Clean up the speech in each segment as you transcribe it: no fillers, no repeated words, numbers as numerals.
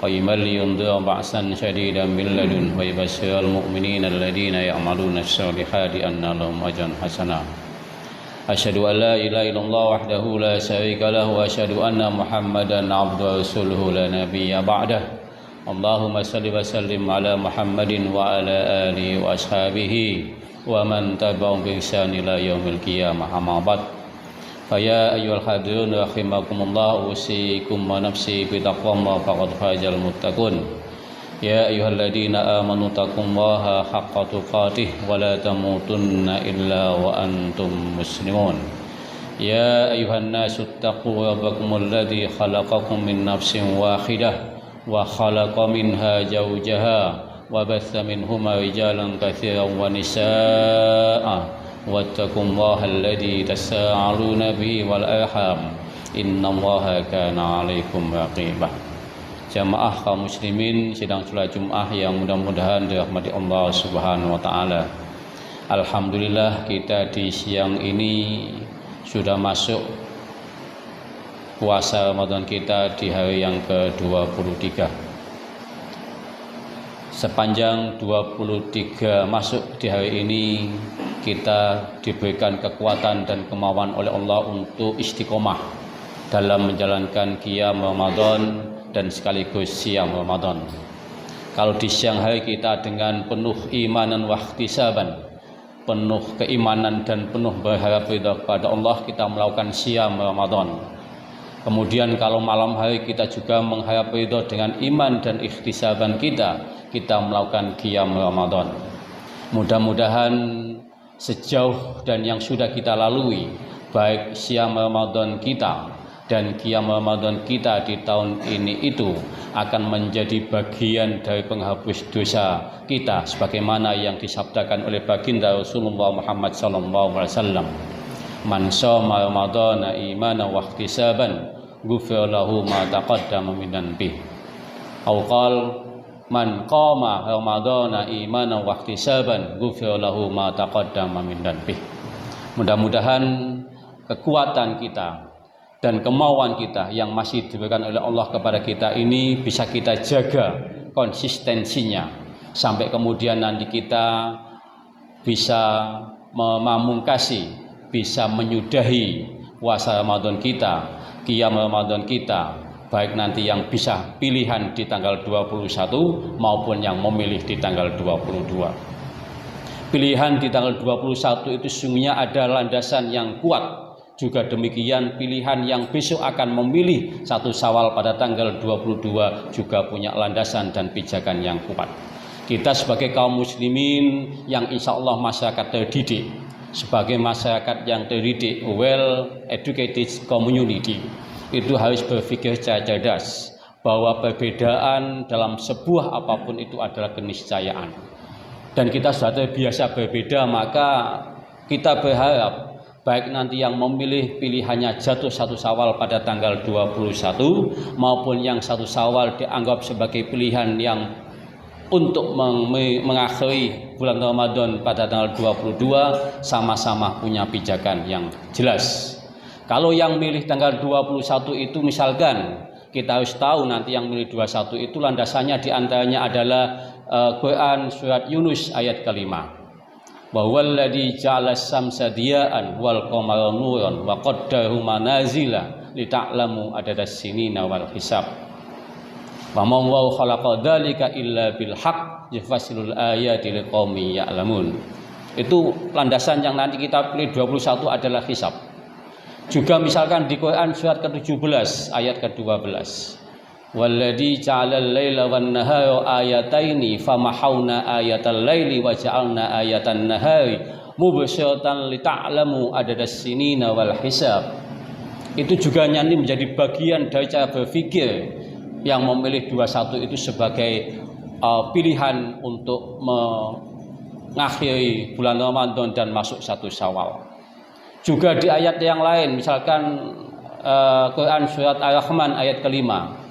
قيما لينذر بأسا شديدا من لدنه ويبشر المؤمنين الذين يعملون الصالحات أن لهم أجرا حسنا أشهد أن لا إله إلا الله وحده لا شريك له وأشهد أن محمدا عبده ورسوله لا نبي بعده اللهم صل وسلم على محمد وعلى آله وأصحابه ومن تبعهم بإحسان إلى يوم القيامة أما بعد فيا أيها الحاضرون رحمكم الله أوصيكم ونفسي بتقوى الله فقد فاز المتقون يا أيها الذين آمنوا اتقوا الله حق تقاته ولا تموتن إلا وأنتم مسلمون يا أيها الناس اتقوا ربكم الذي خلقكم من نفس واحدة وخلق منها زوجها وبث منهما رجالا كثيرا ونساء واتقوا الله الذي تساءلون به والأرحام إن الله كان عليكم رقيبا. Jamaah kaum muslimin sidang salat Jumat yang mudah-mudahan dirahmati Allah Subhanahu wa taala. Alhamdulillah kita di siang ini sudah masuk puasa Ramadan kita di hari yang ke-23. Sepanjang 23 masuk di hari ini kita diberikan kekuatan dan kemauan oleh Allah untuk istiqomah dalam menjalankan qiyam Ramadan dan sekaligus siam Ramadan. Kalau di siang hari kita dengan penuh imanan wa ihtisaban, penuh keimanan dan penuh berharap ridha kepada Allah kita melakukan siam Ramadan. Kemudian kalau malam hari kita juga mengharap ridha dengan iman dan ihtisaban kita melakukan qiyam Ramadan. Mudah-mudahan sejauh dan yang sudah kita lalui, baik siam Ramadan kita dan qiyam Ramadan kita di tahun ini itu akan menjadi bagian dari penghapus dosa kita sebagaimana yang disabdakan oleh baginda Rasulullah Muhammad SAW. Man shoma Ramadana imanan wa ihtisaban ghufira lahu ma taqaddama min dhanbihi. Aw qala man qama Ramadana imanan wa ihtisaban ghufira lahu ma taqaddama min dhanbihi. Mudah-mudahan kekuatan kita dan kemauan kita yang masih diberikan oleh Allah kepada kita ini bisa kita jaga konsistensinya sampai kemudian nanti kita bisa memamungkasi, bisa menyudahi puasa Ramadan kita, qiyam Ramadan kita, baik nanti yang bisa pilihan di tanggal 21 maupun yang memilih di tanggal 22. Pilihan di tanggal 21 itu sungguhnya ada landasan yang kuat. Juga demikian pilihan yang besok akan memilih satu Syawal pada tanggal 22 juga punya landasan dan pijakan yang kuat. Kita sebagai kaum muslimin yang insya Allah masyarakat terdidik, sebagai masyarakat yang terdidik, well educated community, itu harus berpikir secara cerdas bahwa perbedaan dalam sebuah apapun itu adalah keniscayaan. Dan kita sudah terbiasa berbeda, maka kita berharap baik nanti yang memilih pilihannya jatuh satu Syawal pada tanggal 21 maupun yang satu Syawal dianggap sebagai pilihan yang untuk mengakhiri bulan Ramadan pada tanggal 22 sama-sama punya pijakan yang jelas. Kalau yang milih tanggal 21 itu misalkan kita harus tahu nanti yang milih 21 itu landasannya diantaranya adalah Quran surat Yunus ayat ke-5. Wa walladzi ja'ala as-samsa diya'an wal qamara nuran wa qaddarahu manazila lita'lamu adadas sinina wal hisab. Wa ma huwa khalaqa dzalika illa bil haqq yafsilul ayati liqaumin ya'lamun. Itu landasan yang nanti kita pilih 21 adalah hisab. Juga misalkan di Quran surat ke-17 ayat ke-12. Walladzi ja'alal laila wan nahara ayataini famahawna ayatal laili wa ja'alna ayatan nahari mubsyiratan lita'lamu adadas sinina wal hisab. Itu juga nanti menjadi bagian dari cara berpikir yang memilih 21 itu sebagai pilihan untuk mengakhiri bulan Ramadan dan masuk satu Syawal. Juga di ayat yang lain misalkan Quran surat Ar-Rahman ayat ke-5.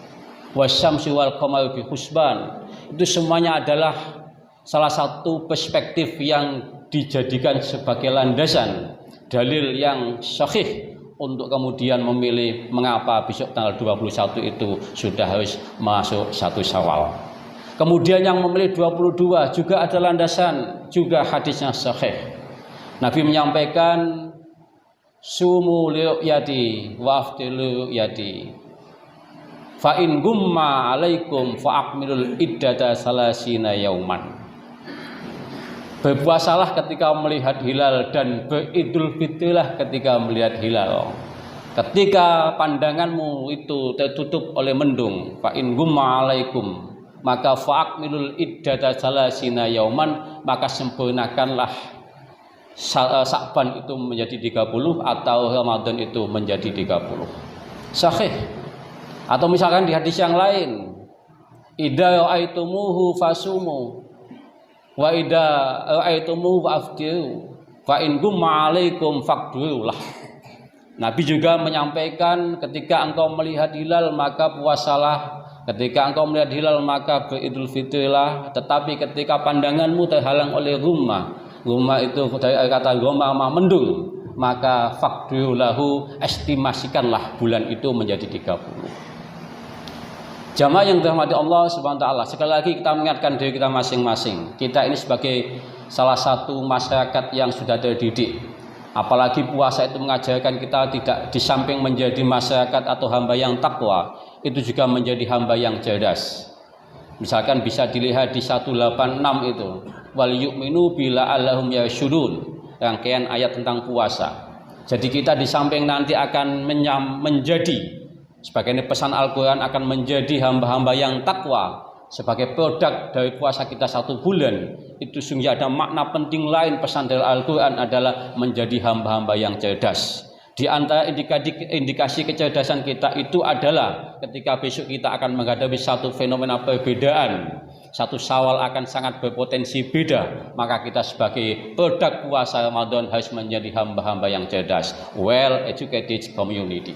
Wasyamsi wal qamari bihusban. Itu semuanya adalah salah satu perspektif yang dijadikan sebagai landasan dalil yang sahih untuk kemudian memilih mengapa besok tanggal 21 itu sudah harus masuk 1 Syawal. Kemudian yang memilih 22 juga ada landasan, juga hadisnya sahih. Nabi menyampaikan sumu liru'yati wa aftilu liru'yati. Fa in gumma alaikum fa akmilul iddata salasina yauman. Berpuasalah ketika melihat hilal dan beridul fitrilah ketika melihat hilal. Ketika pandanganmu itu tertutup oleh mendung, fa in gumma alaikum, maka fa'akmilul iddata salasina yauman, maka sempurnakanlah Sa'ban itu menjadi 30 atau Ramadan itu menjadi 30. Sahih. Atau misalkan di hadis yang lain, idza ra'aitumuhu fasumu wa idza ra'aitumuhu faftiru fa in gumma 'alaikum faqdirulah. Nabi juga menyampaikan ketika engkau melihat hilal maka puasalah, ketika engkau melihat hilal maka beridul fitrilah, tetapi ketika pandanganmu terhalang oleh gumma itu dari kata gumma mendung, maka faqdirulahu, estimasikanlah bulan itu menjadi 30. Jamaah yang dirahmati Allah Subhanahu wa taala, sekali lagi kita mengingatkan diri kita masing-masing. Kita ini sebagai salah satu masyarakat yang sudah terdidik. Apalagi puasa itu mengajarkan kita tidak di samping menjadi masyarakat atau hamba yang takwa, itu juga menjadi hamba yang cerdas. Misalkan bisa dilihat di 186 itu, wal yu'minu bila allahum yarsyudun, rangkaian ayat tentang puasa. Jadi kita di samping nanti akan menjadi sebagai pesan Al-Quran akan menjadi hamba-hamba yang takwa. Sebagai produk dari puasa kita 1 bulan, itu sungguh ada makna penting lain. Pesan dari Al-Quran adalah menjadi hamba-hamba yang cerdas. Di antara indikasi kecerdasan kita itu adalah ketika besok kita akan menghadapi satu fenomena perbedaan. 1 Syawal akan sangat berpotensi beda, maka kita sebagai produk puasa Ramadan harus menjadi hamba-hamba yang cerdas, well educated community.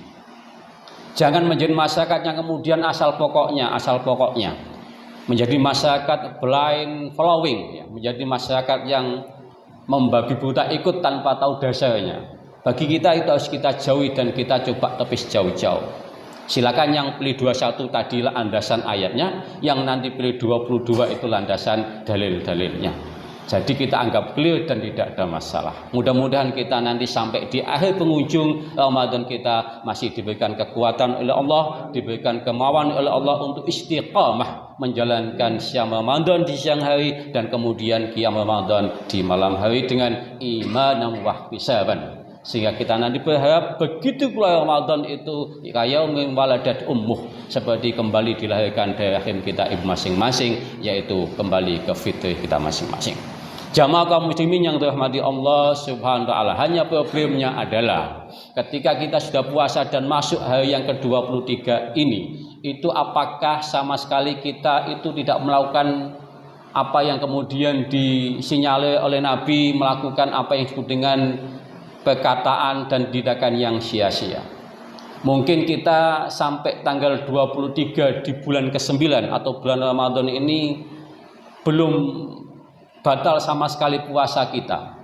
Jangan menjadi masyarakat yang kemudian asal pokoknya, menjadi masyarakat blind following, ya, menjadi masyarakat yang membabi buta ikut tanpa tahu dasarnya. Bagi kita itu harus kita jauhi dan kita coba tepis jauh-jauh. Silakan yang pilih 21 tadi landasan ayatnya, yang nanti pilih 22 itu landasan dalil-dalilnya. Jadi kita anggap clear dan tidak ada masalah. Mudah-mudahan kita nanti sampai di akhir penghujung Ramadan kita masih diberikan kekuatan oleh Allah, diberikan kemauan oleh Allah untuk istiqamah menjalankan siam Ramadan di siang hari dan kemudian qiyam Ramadan di malam hari dengan iman wa ihtisaban. Sehingga kita nanti berharap begitu keluar Ramadan itu kayaumin waladat ummuh, seperti kembali dilahirkan dari rahim kita ibu masing-masing, yaitu kembali ke fitrah kita masing-masing. Jamaah kaum muslimin yang dirahmati Allah Subhanahu wa taala, hanya problemnya adalah ketika kita sudah puasa dan masuk hari yang ke-23 ini, itu apakah sama sekali kita itu tidak melakukan apa yang kemudian disinyalir oleh Nabi, melakukan apa yang disebut dengan perkataan dan tindakan yang sia-sia. Mungkin kita sampai tanggal 23 di bulan ke-9 atau bulan Ramadan ini belum batal sama sekali puasa kita.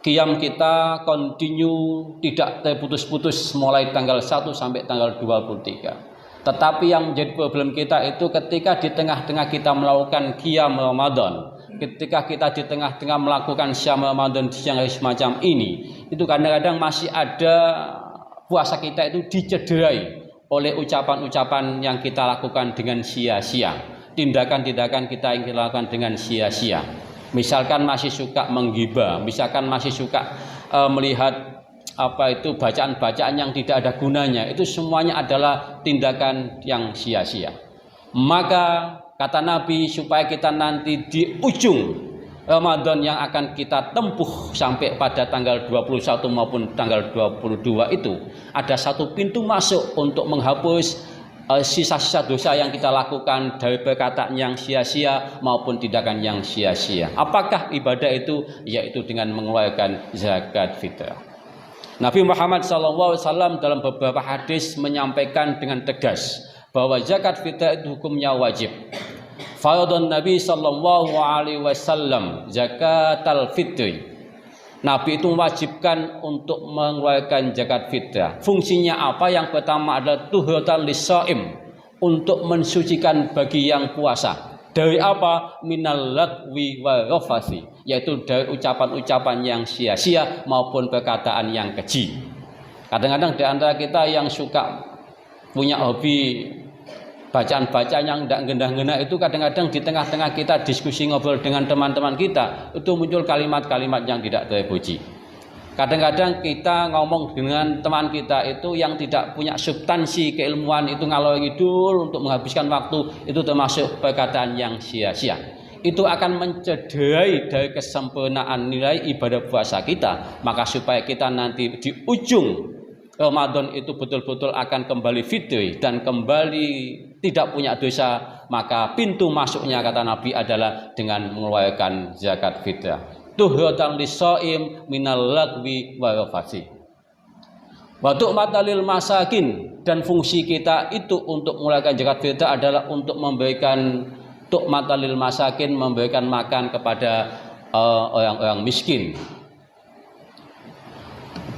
Qiyam kita continue tidak terputus-putus mulai tanggal 1 sampai tanggal 23. Tetapi yang menjadi problem kita itu ketika di tengah-tengah kita melakukan qiyam Ramadan, ketika kita di tengah-tengah melakukan syam Ramadan yang semacam ini, itu kadang-kadang masih ada puasa kita itu dicederai oleh ucapan-ucapan yang kita lakukan dengan sia-sia, tindakan-tindakan kita yang kita lakukan dengan sia-sia. Misalkan masih suka menggibah, misalkan masih suka melihat bacaan-bacaan yang tidak ada gunanya, itu semuanya adalah tindakan yang sia-sia. Maka kata Nabi, supaya kita nanti di ujung Ramadan yang akan kita tempuh sampai pada tanggal 21 maupun tanggal 22 itu, ada satu pintu masuk untuk menghapus sisa-sisa dosa yang kita lakukan dari perkataan yang sia-sia maupun tindakan yang sia-sia. Apakah ibadah itu? Yaitu dengan mengeluarkan zakat fitrah. Nabi Muhammad SAW dalam beberapa hadis menyampaikan dengan tegas bahwa zakat fitrah itu hukumnya wajib. Faradun Nabi sallallahu alaihi wasallam zakatal fitri Nabi itu mewajibkan untuk mengeluarkan zakat fitrah. Fungsinya apa? Yang pertama adalah tuhuratan lis-shaim, untuk mensucikan bagi yang puasa. Dari apa? Minal lagwi wa rafasi, yaitu dari ucapan-ucapan yang sia-sia maupun perkataan yang keji. Kadang-kadang di antara kita yang suka punya hobi bacaan-bacaan yang tidak gendah-gendah itu, kadang-kadang di tengah-tengah kita diskusi ngobrol dengan teman-teman kita itu muncul kalimat-kalimat yang tidak terpuji. Kadang-kadang kita ngomong dengan teman kita itu yang tidak punya substansi keilmuan, itu ngalor ngidul untuk menghabiskan waktu, itu termasuk perkataan yang sia-sia. Itu akan mencederai dari kesempurnaan nilai ibadah puasa kita. Maka supaya kita nanti di ujung Ramadan itu betul-betul akan kembali fitri dan kembali tidak punya dosa, maka pintu masuknya kata Nabi adalah dengan mengeluarkan zakat fitrah. Tuhuratan lis-shaim minal lagwi wa rafasi. Wa tu'matalil masakin, dan fungsi kita itu untuk mengeluarkan zakat fitrah adalah untuk memberikan tu'matalil masakin, memberikan makan kepada orang-orang miskin.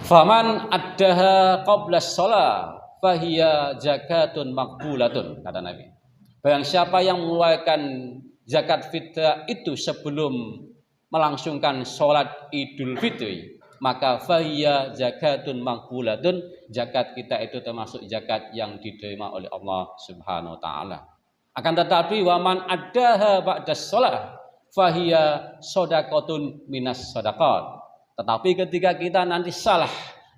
Faman addaha qabla shalah fahiya zakatun maqbulatun, kata Nabi. Barang siapa yang mengeluarkan zakat fitrah itu sebelum melangsungkan sholat Idul Fitri, maka fahiya zakatun maqbulatun, zakat kita itu termasuk zakat yang diterima oleh Allah Subhanahu wa taala. Akan tetapi waman addaha ba'da shalah fahiya shadaqatun minas shadaqat. Tetapi ketika kita nanti salah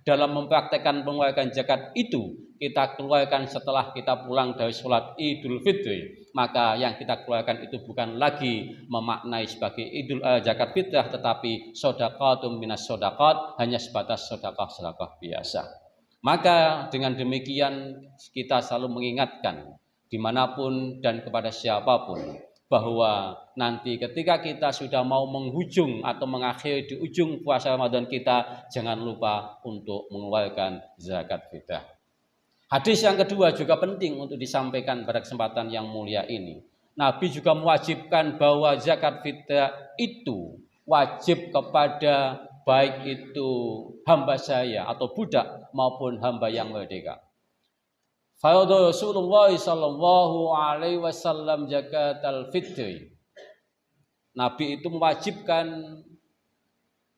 dalam mempraktekkan pengeluaran zakat itu, kita keluarkan setelah kita pulang dari sholat Idul Fitri, maka yang kita keluarkan itu bukan lagi memaknai sebagai zakat fitrah, tetapi shadaqatun minas shadaqat, hanya sebatas sedekah biasa. Maka dengan demikian kita selalu mengingatkan dimanapun dan kepada siapapun bahwa nanti ketika kita sudah mau menghujung atau mengakhiri di ujung puasa Ramadan kita, jangan lupa untuk mengeluarkan zakat fitrah. Hadis yang kedua juga penting untuk disampaikan pada kesempatan yang mulia ini. Nabi juga mewajibkan bahwa zakat fitrah itu wajib kepada baik itu hamba sahaya atau budak maupun hamba yang merdeka. Faradu Rasulullah sallallahu alaihi wasallam zakatul fitri. Nabi itu mewajibkan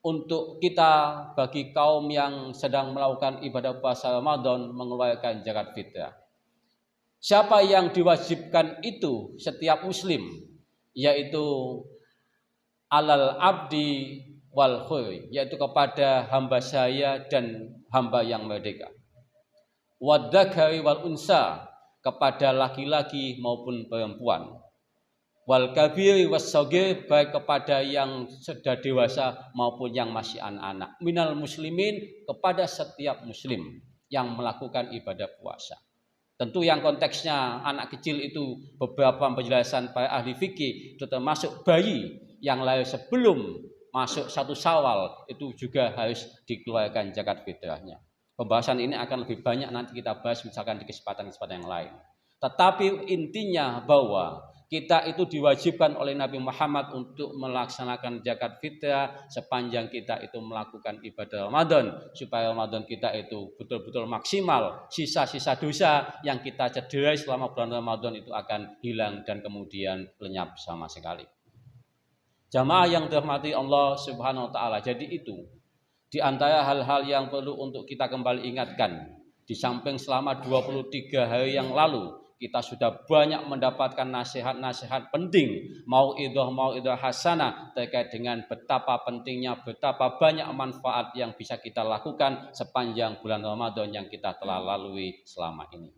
untuk kita bagi kaum yang sedang melakukan ibadah puasa Ramadan mengeluarkan zakat fitrah. Siapa yang diwajibkan itu? Setiap muslim, yaitu alal abdi wal khuri, yaitu kepada hamba sahaya dan hamba yang merdeka. Wadzakari wal unsa, kepada laki-laki maupun perempuan. Wal kabiri wassagir, baik kepada yang sudah dewasa maupun yang masih anak-anak. Minal muslimin, kepada setiap muslim yang melakukan ibadah puasa. Tentu yang konteksnya anak kecil itu beberapa penjelasan para ahli fikih itu termasuk bayi yang lahir sebelum masuk 1 Syawal itu juga harus dikeluarkan zakat fitrahnya. Pembahasan ini akan lebih banyak nanti kita bahas misalkan di kesempatan-kesempatan yang lain. Tetapi intinya bahwa kita itu diwajibkan oleh Nabi Muhammad untuk melaksanakan zakat fitrah sepanjang kita itu melakukan ibadah Ramadan, supaya Ramadan kita itu betul-betul maksimal. Sisa-sisa dosa yang kita cederai selama bulan Ramadan itu akan hilang dan kemudian lenyap sama sekali. Jamaah yang dirahmati Allah Subhanahu wa taala, jadi itu di antara hal-hal yang perlu untuk kita kembali ingatkan. Di samping selama 23 hari yang lalu kita sudah banyak mendapatkan nasihat-nasihat penting, mauidhah hasanah terkait dengan betapa pentingnya, betapa banyak manfaat yang bisa kita lakukan sepanjang bulan Ramadan yang kita telah lalui selama ini.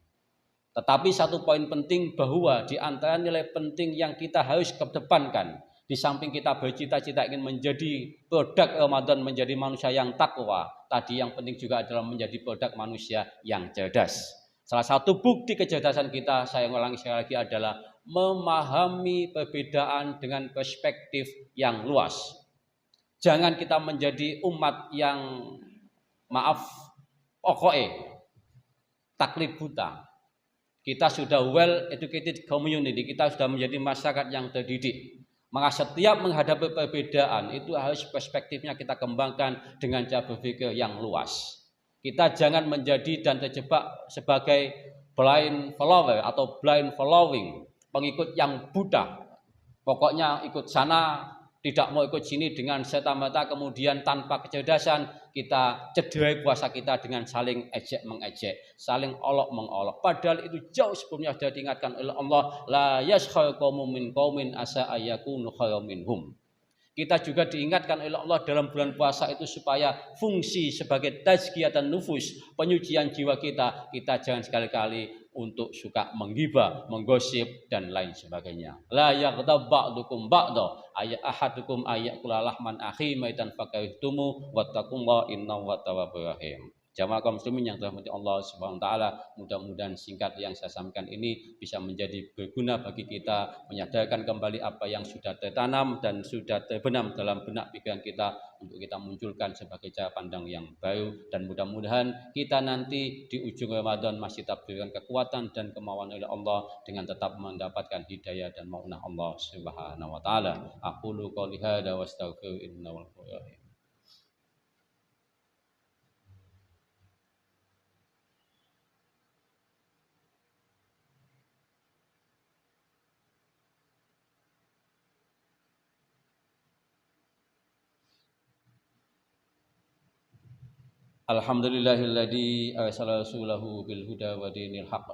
Tetapi satu poin penting bahwa di antara nilai penting yang kita harus kedepankan, di samping kita bercita-cita ingin menjadi produk Ramadan, menjadi manusia yang takwa, tadi yang penting juga adalah menjadi produk manusia yang cerdas. Salah satu bukti kecerdasan kita, saya ulangi sekali lagi, adalah memahami perbedaan dengan perspektif yang luas. Jangan kita menjadi umat yang taklid buta. Kita sudah well educated community, kita sudah menjadi masyarakat yang terdidik. Maka setiap menghadapi perbedaan itu harus perspektifnya kita kembangkan dengan cara berpikir yang luas. Kita jangan menjadi dan terjebak sebagai blind follower atau blind following, pengikut yang buta. Pokoknya ikut sana, tidak mau ikut sini dengan serta-merta, kemudian tanpa kecerdasan kita cederai puasa kita dengan saling ejek mengejek, saling olok mengolok. Padahal itu jauh sebelumnya sudah diingatkan oleh Allah, la yaskhar qaumun min qaumin asa ayyakunu khairum minhum. Kita juga diingatkan oleh Allah dalam bulan puasa itu supaya fungsi sebagai tazkiyatan nufus, penyucian jiwa kita jangan sekali-kali untuk suka menggibah, menggosip dan lain sebagainya. La yaghtab ba'dukum ba'da ayat ahadukum ayakula lahman akhi maitan fakarihtumu wattaqullaha innahu tawwabur rahim. Jamaah kaum muslimin yang dirahmati Allah Subhanahu wa taala, mudah-mudahan singkat yang saya sampaikan ini bisa menjadi berguna bagi kita, menyadarkan kembali apa yang sudah tertanam dan sudah terbenam dalam benak pikiran kita untuk kita munculkan sebagai cara pandang yang baru, dan mudah-mudahan kita nanti di ujung Ramadan masih tetap diberikan kekuatan dan kemauan oleh Allah dengan tetap mendapatkan hidayah dan maunah Allah Subhanahu wa taala. Aqulu qouli hadza wa astaghfiru innahu ghafurur rahim. Alhamdulillahilladzi arsala rasulahu bil huda wa dinil haqq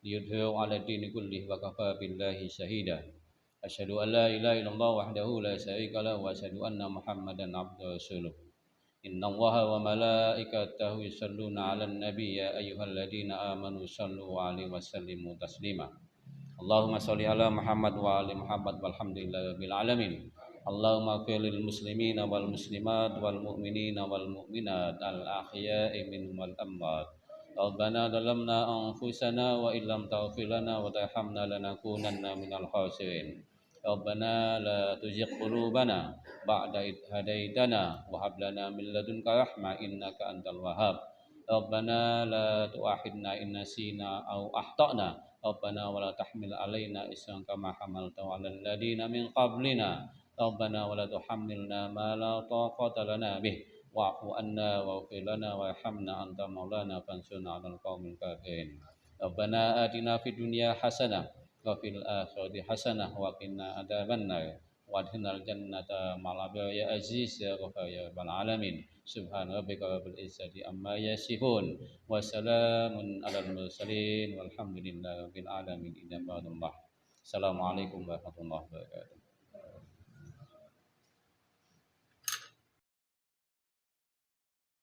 liyudhhirahu 'ala dini kullih wa kafa billahi syahida. Asyhadu an la ilaha illallah wahdahu la syarika lahu wa asyhadu anna Muhammadan abduhu wa rasuluh. Innallaha wa malaikatahu yusholluna 'alan nabi ya ayyuhalladzina amanu shallu 'alaihi wa sallimu taslima. Allahumma sholli ala Muhammad wa ali Muhammad walhamdulillahi rabbil alamin. Allahumma ighfir lil muslimina wal muslimat wal mu'minina wal mu'minat al ahya'i minhum wal amwat. Rabbana zalamna anfusana wa illam taghfir lana wa tarhamna lanakunanna minal khasirin. Rabbana la tuzigh qulubana ba'da idh hadaitana wa hab lana min ladunka rahmah innaka antal wahhab. Rabbana la tu'akhidna in nasina aw akhtana. Rabbana wa la tahmil alaina isran kama hamaltahu 'alal ladzina min qablina. Rabbana wa la tuhammilna ma la taqata lana bih wa'fu anna waghfir lana warhamna anta maulana fansurna 'alal qaumil kafirin. Rabbana atina fid dunya hasanah wa fil akhirati hasanah wa qina adzabannar wadkhilnal jannata ma'al abrar ya aziz ya ghafar ya rabbal alamin. Subhana rabbika rabbil izzati amma yasifun wa salamun 'alal mursalin walhamdulillahi rabbil alamin. Assalamualaikum warahmatullahi wabarakatuh.